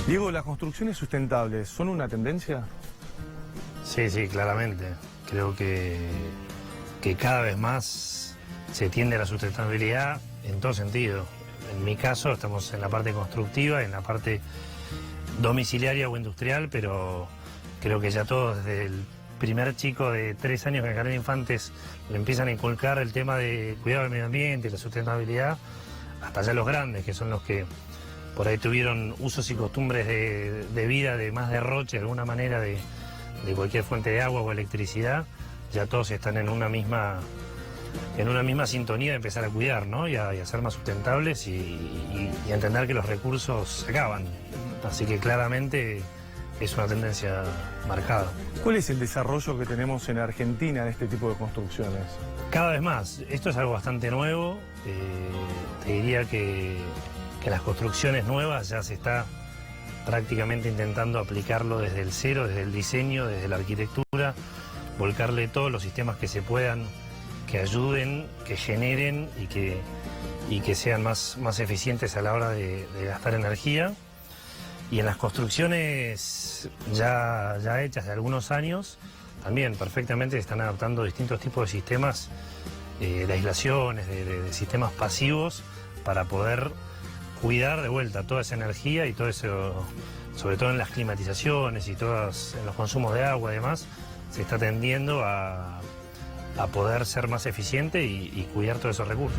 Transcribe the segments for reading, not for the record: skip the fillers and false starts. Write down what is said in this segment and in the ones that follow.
Diego, ¿las construcciones sustentables son una tendencia? Sí, sí, claramente. Creo que cada vez más se tiende a la sustentabilidad en todo sentido. En mi caso estamos en la parte constructiva, en la parte domiciliaria o industrial, pero creo que ya todos, desde el primer chico de 3 años que en Jardín de Infantes le empiezan a inculcar el tema de cuidado del medio ambiente y la sustentabilidad, hasta ya los grandes, que son los que por ahí tuvieron usos y costumbres de vida, de más derroche, de alguna manera, de cualquier fuente de agua o electricidad, ya todos están en una misma sintonía de empezar a cuidar, ¿no? y a ser más sustentables y a entender que los recursos se acaban. Así que claramente es una tendencia marcada. ¿Cuál es el desarrollo que tenemos en Argentina en este tipo de construcciones? Cada vez más. Esto es algo bastante nuevo. Te diría que las construcciones nuevas ya se está prácticamente intentando aplicarlo desde el cero, desde el diseño, desde la arquitectura, volcarle todos los sistemas que se puedan, que ayuden, que generen y que sean más eficientes a la hora de gastar energía. Y en las construcciones ya hechas de algunos años, también perfectamente se están adaptando distintos tipos de sistemas de aislaciones, de sistemas pasivos, para poder cuidar de vuelta toda esa energía y todo eso, sobre todo en las climatizaciones y en los consumos de agua y demás, se está tendiendo a poder ser más eficiente y cuidar todos esos recursos.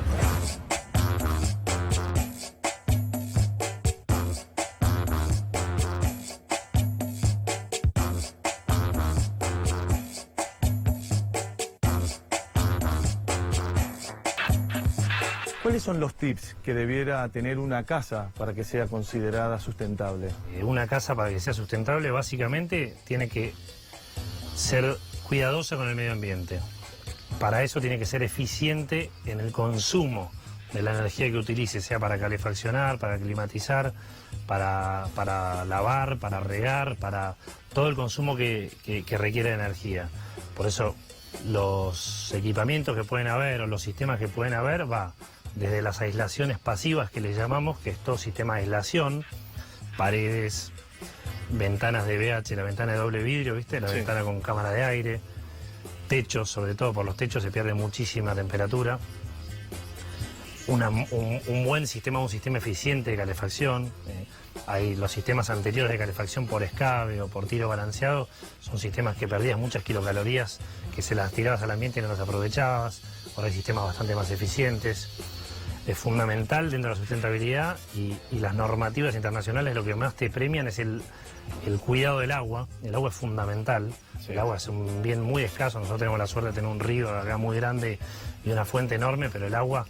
¿Cuáles son los tips que debiera tener una casa para que sea considerada sustentable? Una casa, para que sea sustentable, básicamente tiene que ser cuidadosa con el medio ambiente. Para eso tiene que ser eficiente en el consumo de la energía que utilice, sea para calefaccionar, para climatizar, para lavar, para regar, para todo el consumo que requiere energía. Por eso los equipamientos que pueden haber o los sistemas que pueden haber va desde las aislaciones pasivas, que le llamamos, que es todo sistema de aislación, paredes, ventanas de BH, la ventana de doble vidrio, ¿viste? La ventana con cámara de aire, techos, sobre todo por los techos se pierde muchísima temperatura. Un buen sistema, un sistema eficiente de calefacción. Hay los sistemas anteriores de calefacción por escabe o por tiro balanceado, son sistemas que perdías muchas kilocalorías, que se las tirabas al ambiente y no las aprovechabas. Ahora hay sistemas bastante más eficientes. Es fundamental dentro de la sustentabilidad y las normativas internacionales lo que más te premian es el cuidado del agua. El agua es fundamental. Sí. El agua es un bien muy escaso. Nosotros tenemos la suerte de tener un río acá muy grande y una fuente enorme, pero el agua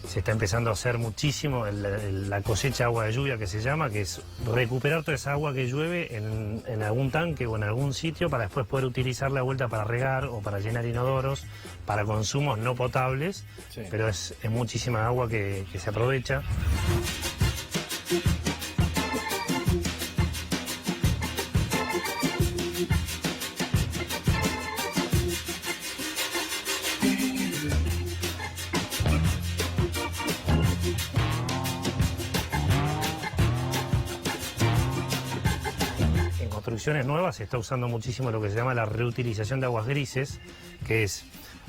se está empezando a hacer muchísimo, la cosecha de agua de lluvia, que se llama, que es recuperar toda esa agua que llueve en algún tanque o en algún sitio para después poder utilizarla de vuelta para regar o para llenar inodoros, para consumos no potables, pero es muchísima agua que se aprovecha. Construcciones nuevas se está usando muchísimo lo que se llama la reutilización de aguas grises, que es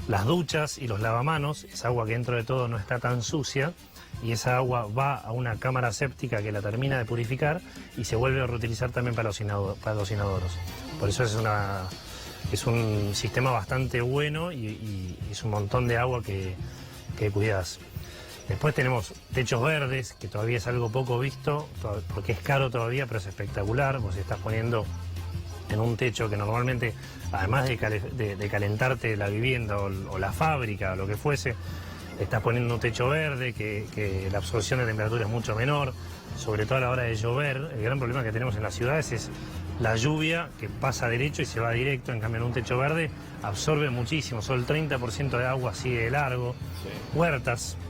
las duchas y los lavamanos, esa agua que dentro de todo no está tan sucia, y esa agua va a una cámara séptica que la termina de purificar y se vuelve a reutilizar también para los inodoros. Por eso es un sistema bastante bueno y es un montón de agua que cuidas. Después tenemos techos verdes, que todavía es algo poco visto, porque es caro todavía, pero es espectacular. Vos estás poniendo en un techo que normalmente, además de calentarte la vivienda o la fábrica o lo que fuese, estás poniendo un techo verde, que la absorción de temperatura es mucho menor, sobre todo a la hora de llover. El gran problema que tenemos en las ciudades es la lluvia, que pasa derecho y se va directo. En cambio, en un techo verde absorbe muchísimo, solo el 30% de agua sigue de largo. Sí.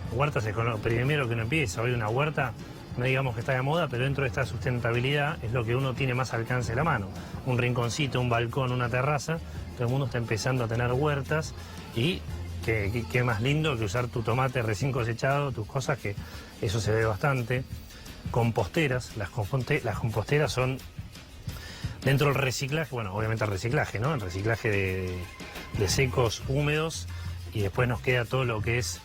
Huertas es con lo primero que uno empieza. Hoy una huerta, no digamos que está de moda, pero dentro de esta sustentabilidad es lo que uno tiene más alcance de la mano. Un rinconcito, un balcón, una terraza, todo el mundo está empezando a tener huertas y qué más lindo que usar tu tomate recién cosechado, tus cosas, que eso se ve bastante. composteras. Las composteras son dentro del reciclaje, bueno, obviamente el reciclaje, ¿no? El reciclaje de secos, húmedos, y después nos queda todo lo que es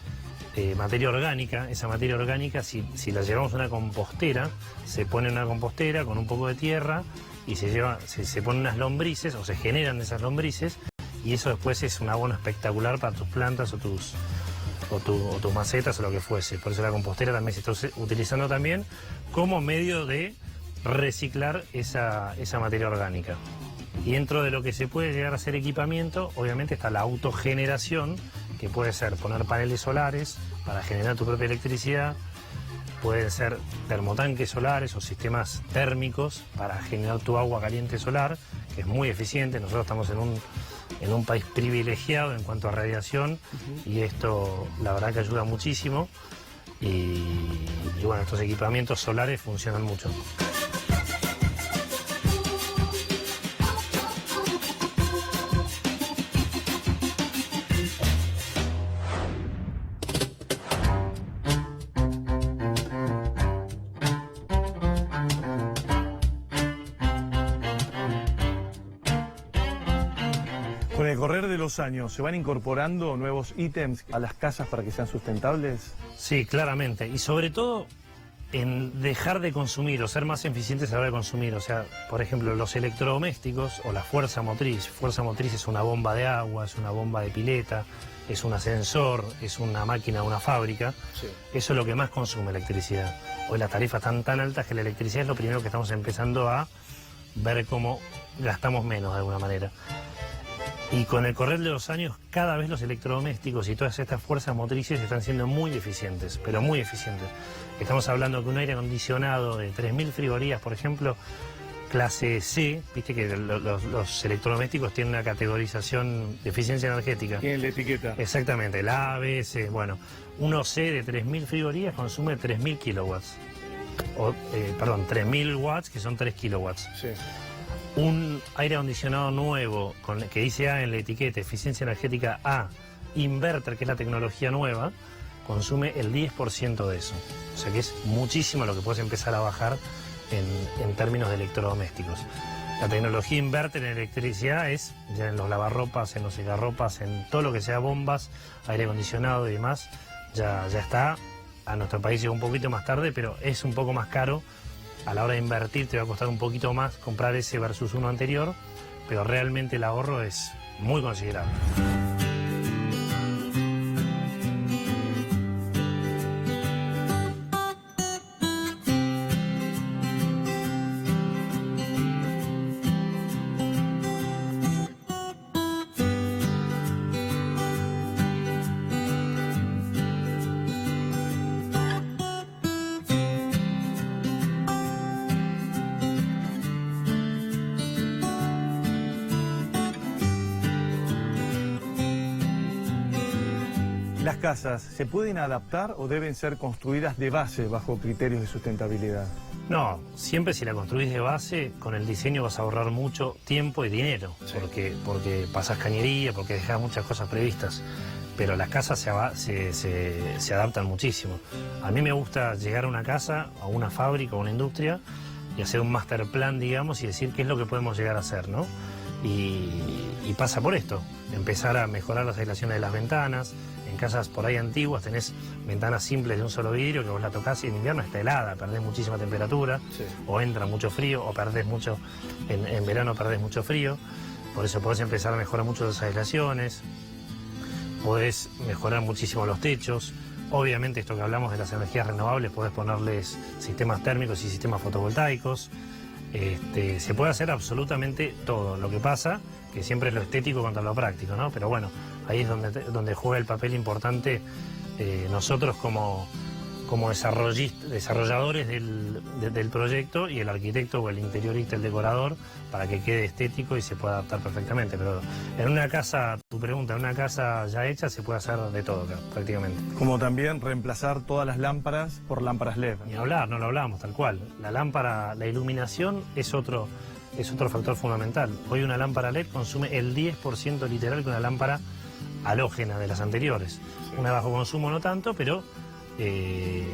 materia orgánica. Esa materia orgánica, si la llevamos a una compostera, se pone en una compostera con un poco de tierra y se ponen unas lombrices, o se generan esas lombrices, y eso después es un abono espectacular para tus plantas o tus macetas o lo que fuese. Por eso la compostera también se está utilizando también como medio de reciclar esa materia orgánica. Y dentro de lo que se puede llegar a hacer equipamiento, obviamente está la autogeneración, que puede ser poner paneles solares para generar tu propia electricidad, pueden ser termotanques solares o sistemas térmicos para generar tu agua caliente solar, que es muy eficiente. Nosotros estamos en un país privilegiado en cuanto a radiación, y esto la verdad que ayuda muchísimo, y bueno, estos equipamientos solares funcionan mucho. Con el correr de los años, ¿se van incorporando nuevos ítems a las casas para que sean sustentables? Sí, claramente. Y sobre todo en dejar de consumir o ser más eficientes a la hora de consumir. O sea, por ejemplo, los electrodomésticos o la fuerza motriz. Fuerza motriz es una bomba de agua, es una bomba de pileta, es un ascensor, es una máquina, una fábrica. Sí. Eso es lo que más consume electricidad. Hoy las tarifas están tan altas que la electricidad es lo primero que estamos empezando a ver cómo gastamos menos de alguna manera. Y con el correr de los años, cada vez los electrodomésticos y todas estas fuerzas motrices están siendo muy eficientes, pero muy eficientes. Estamos hablando que un aire acondicionado de 3.000 frigorías, por ejemplo, clase C, viste que los electrodomésticos tienen una categorización de eficiencia energética. Tienen la etiqueta. Exactamente, la A, B, C. Bueno, uno C de 3.000 frigorías consume 3.000 kilowatts. Perdón, 3.000 watts, que son 3 kilowatts. Sí. Un aire acondicionado nuevo que dice A en la etiqueta, eficiencia energética A, inverter, que es la tecnología nueva, consume el 10% de eso. O sea que es muchísimo lo que puedes empezar a bajar en términos de electrodomésticos. La tecnología inverter en electricidad es ya en los lavarropas, en los secarropas, en todo lo que sea bombas, aire acondicionado y demás, ya está. A nuestro país llegó un poquito más tarde, pero es un poco más caro. A la hora de invertir te va a costar un poquito más comprar ese versus uno anterior, pero realmente el ahorro es muy considerable. ¿Las casas se pueden adaptar o deben ser construidas de base bajo criterios de sustentabilidad? No, siempre si la construís de base, con el diseño vas a ahorrar mucho tiempo y dinero, sí. porque pasas cañería, porque dejas muchas cosas previstas, pero las casas se adaptan muchísimo. A mí me gusta llegar a una casa, a una fábrica, a una industria, y hacer un master plan, digamos, y decir qué es lo que podemos llegar a hacer, ¿no? Y pasa por esto, empezar a mejorar las aislaciones de las ventanas. En casas por ahí antiguas tenés ventanas simples de un solo vidrio que vos la tocás y en invierno está helada, perdés muchísima temperatura, sí. O entra mucho frío, o perdés mucho, en verano perdés mucho frío. Por eso podés empezar a mejorar mucho las aislaciones, podés mejorar muchísimo los techos. Obviamente esto que hablamos de las energías renovables, podés ponerles sistemas térmicos y sistemas fotovoltaicos. Se puede hacer absolutamente todo. Lo que pasa que siempre es lo estético contra lo práctico, ¿no? Pero bueno, ahí es donde juega el papel importante nosotros como desarrolladores del proyecto, y el arquitecto o el interiorista, el decorador, para que quede estético y se pueda adaptar perfectamente. Pero en una casa, tu pregunta, en una casa ya hecha se puede hacer de todo, prácticamente. Como también reemplazar todas las lámparas por lámparas LED. Ni hablar, no lo hablamos, tal cual. La lámpara, la iluminación es otro factor fundamental. Hoy una lámpara LED consume el 10% literal que una lámpara halógena de las anteriores. Una de bajo consumo no tanto, pero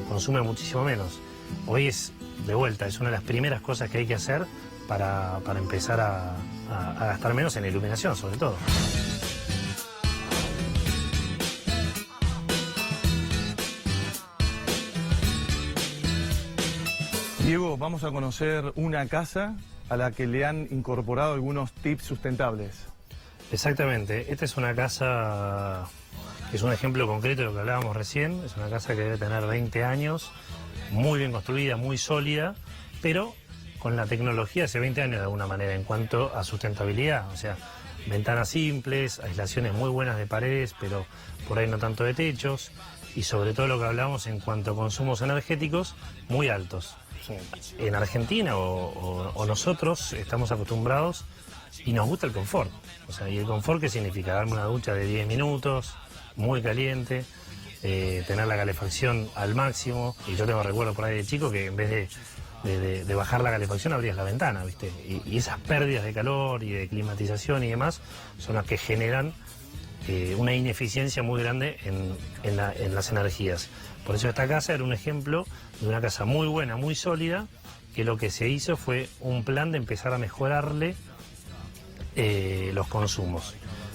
consume muchísimo menos. hoy es, de vuelta, es una de las primeras cosas que hay que hacer para empezar a gastar menos en iluminación, sobre todo. Diego, vamos a conocer una casa a la que le han incorporado algunos tips sustentables. Exactamente, esta es una casa que es un ejemplo concreto de lo que hablábamos recién. Es una casa que debe tener 20 años, muy bien construida, muy sólida, pero con la tecnología hace 20 años de alguna manera en cuanto a sustentabilidad. O sea, ventanas simples, aislaciones muy buenas de paredes, pero por ahí no tanto de techos, y sobre todo lo que hablamos en cuanto a consumos energéticos muy altos. En Argentina o nosotros estamos acostumbrados y nos gusta el confort. O sea, ¿y el confort qué significa? Darme una ducha de 10 minutos, muy caliente, tener la calefacción al máximo. Y yo tengo recuerdo por ahí de chico que en vez de bajar la calefacción abrías la ventana, ¿viste? Y esas pérdidas de calor y de climatización y demás son las que generan una ineficiencia muy grande en las energías. Por eso esta casa era un ejemplo de una casa muy buena, muy sólida, que lo que se hizo fue un plan de empezar a mejorarle los consumos.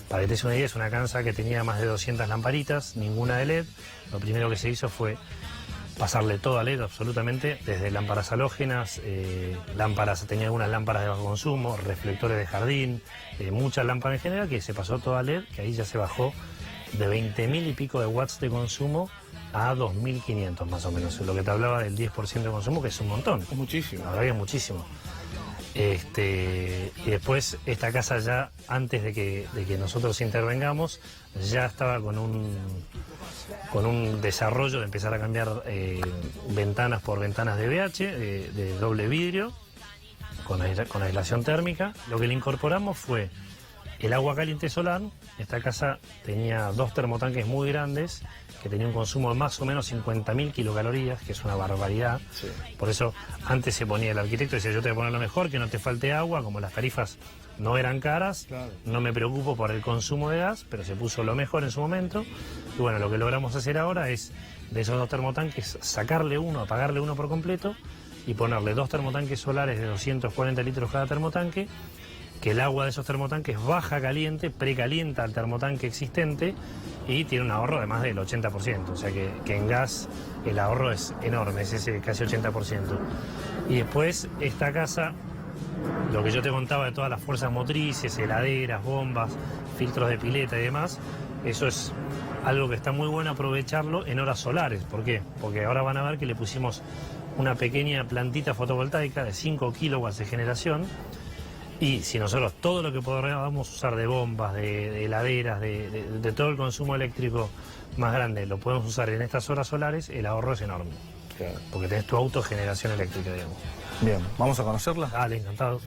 Para que te des una idea, es una casa que tenía más de 200 lamparitas, ninguna de LED. Lo primero que se hizo fue pasarle todo a LED absolutamente, desde lámparas halógenas, tenía algunas lámparas de bajo consumo, reflectores de jardín, muchas lámparas en general, que se pasó todo a LED, que ahí ya se bajó de 20.000 y pico de watts de consumo a 2.500 más o menos. Lo que te hablaba del 10% de consumo, que es un montón. Es muchísimo. La verdad que es muchísimo. Y después esta casa ya, antes de que nosotros intervengamos, ya estaba con un desarrollo de empezar a cambiar ventanas por ventanas de BH, de doble vidrio, con aislación térmica. Lo que le incorporamos fue el agua caliente solar. Esta casa tenía 2 termotanques muy grandes, que tenía un consumo de más o menos 50.000 kilocalorías, que es una barbaridad. Sí. Por eso antes se ponía el arquitecto y decía, yo te voy a poner lo mejor, que no te falte agua. Como las tarifas no eran caras, claro, no me preocupo por el consumo de gas, pero se puso lo mejor en su momento. Y bueno, lo que logramos hacer ahora es, de esos 2 termotanques, sacarle uno, apagarle uno por completo y ponerle 2 termotanques solares de 240 litros cada termotanque, que el agua de esos termotanques baja caliente, precalienta al termotanque existente y tiene un ahorro de más del 80%. O sea que en gas el ahorro es enorme, es ese casi 80%. Y después esta casa, lo que yo te contaba de todas las fuerzas motrices, heladeras, bombas, filtros de pileta y demás, eso es algo que está muy bueno aprovecharlo en horas solares. ¿Por qué? Porque ahora van a ver que le pusimos una pequeña plantita fotovoltaica de 5 kilowatts de generación. Y si nosotros todo lo que podamos usar de bombas, de heladeras, de todo el consumo eléctrico más grande, lo podemos usar en estas horas solares, el ahorro es enorme. Claro. Porque tenés tu autogeneración eléctrica, digamos. Bien, ¿vamos a conocerla? Dale, encantado.